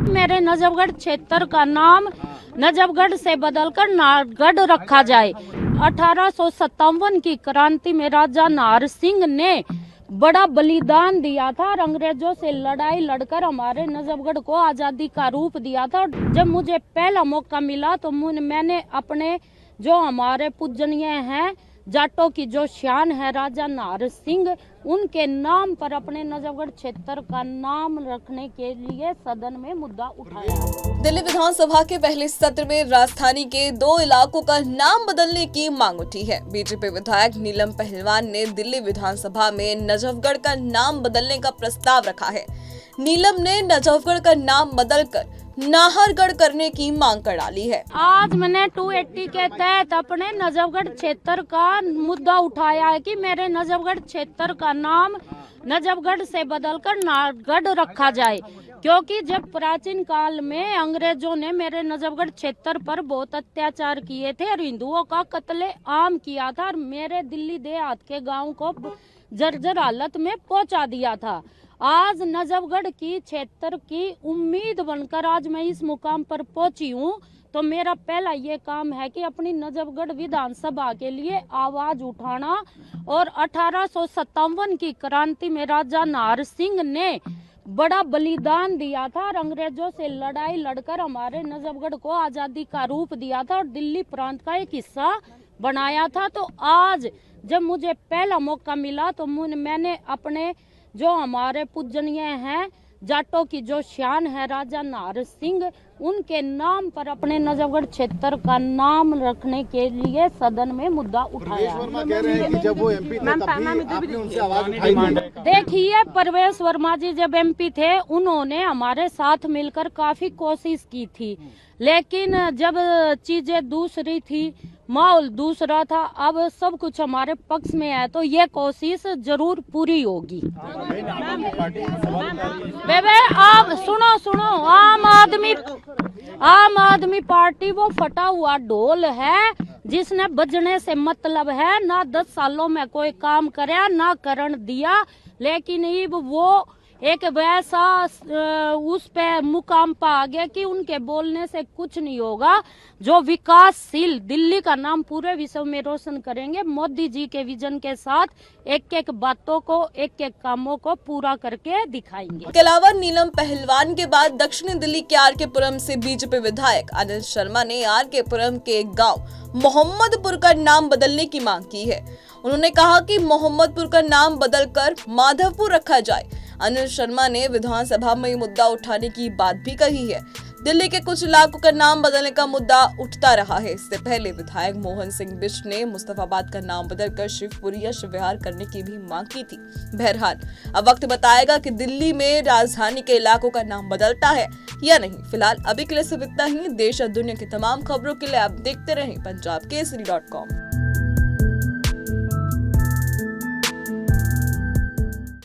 मेरे नजफगढ़ क्षेत्र का नाम नजफगढ़ से बदलकर नाहरगढ़ रखा जाए। 1857 की क्रांति में राजा नाहर सिंह ने बड़ा बलिदान दिया था और अंग्रेजों से लड़ाई लड़कर हमारे नजफगढ़ को आज़ादी का रूप दिया था। जब मुझे पहला मौका मिला तो मैंने अपने जो हमारे पूजनीय हैं जाटों की जो शान है राजा नाहर सिंह, उनके नाम पर अपने नजफगढ़ क्षेत्र का नाम रखने के लिए सदन में मुद्दा उठाया। दिल्ली विधानसभा के पहले सत्र में राजधानी के 2 इलाकों का नाम बदलने की मांग उठी है। बीजेपी विधायक नीलम पहलवान ने दिल्ली विधानसभा में नजफगढ़ का नाम बदलने का प्रस्ताव रखा है। नीलम ने नजफगढ़ का नाम बदलकर नाहरगढ़ करने की मांग कर डाली है। आज मैंने 280 के तहत अपने नजफगढ़ क्षेत्र का मुद्दा उठाया है कि मेरे नजफगढ़ क्षेत्र का नाम नजफगढ़ से बदलकर नाहरगढ़ रखा जाए, क्योंकि जब प्राचीन काल में अंग्रेजों ने मेरे नजफगढ़ क्षेत्र पर बहुत अत्याचार किए थे और हिंदुओं का कत्ले आम किया था और मेरे दिल्ली देहात के गांव को जर्जर हालत में पहुंचा दिया था। आज नजफगढ़ की क्षेत्र की उम्मीद बनकर आज मैं इस मुकाम पर पहुंची हूं, तो मेरा पहला ये काम है कि अपनी नजफगढ़ विधानसभा के लिए आवाज उठाना। और 1857 की क्रांति में राजा नाहर सिंह ने बड़ा बलिदान दिया था और अंग्रेजों से लड़ाई लड़कर हमारे नजफगढ़ को आज़ादी का रूप दिया था और दिल्ली प्रांत का एक हिस्सा बनाया था। तो आज जब मुझे पहला मौका मिला तो मैंने अपने जो हमारे पूजनीय हैं जाटों की जो शान है राजा नाहर सिंह, उनके नाम पर अपने नजफगढ़ क्षेत्र का नाम रखने के लिए सदन में मुद्दा उठाया। कह रहे हैं कि जब वो एमपी थे तब भी आपने उनसे आवाज उठाई। देखिए, परवेश वर्मा जी जब एमपी थे उन्होंने हमारे साथ मिलकर काफी कोशिश की थी, लेकिन जब चीजें दूसरी थी, माहौल दूसरा था, अब सब कुछ हमारे पक्ष में है तो ये कोशिश जरूर पूरी होगी। बेबे आप सुनो, आम आदमी पार्टी वो फटा हुआ ढोल है जिसने बजने से मतलब है। ना 10 सालों में कोई काम करे ना करण दिया, लेकिन अब वो एक वैसा उस पे मुकाम पा आ गया कि उनके बोलने से कुछ नहीं होगा। जो विकासशील दिल्ली का नाम पूरे विश्व में रोशन करेंगे, मोदी जी के विजन के साथ एक एक बातों को, एक एक कामों को पूरा करके दिखाएंगे। इसके अलावा नीलम पहलवान के बाद दक्षिणी दिल्ली के आरकेपुरम से बीजेपी विधायक अनिल शर्मा ने आरकेपुरम के एक गाँव मोहम्मदपुर का नाम बदलने की मांग की है। उन्होंने कहा कि मोहम्मदपुर का नाम बदलकर माधवपुर रखा जाए। अनिल शर्मा ने विधानसभा में मुद्दा उठाने की बात भी कही है। दिल्ली के कुछ इलाकों का नाम बदलने का मुद्दा उठता रहा है। इससे पहले विधायक मोहन सिंह बिष्ट ने मुस्तफाबाद का नाम बदलकर शिवपुरी या शिवविहार करने की भी मांग की थी। बहरहाल अब वक्त बताएगा कि दिल्ली में राजधानी के इलाकों का नाम बदलता है या नहीं। फिलहाल अभी के लिए सिर्फ इतना ही। देश और दुनिया की तमाम खबरों के लिए आप देखते रहें पंजाबकेसरी.com।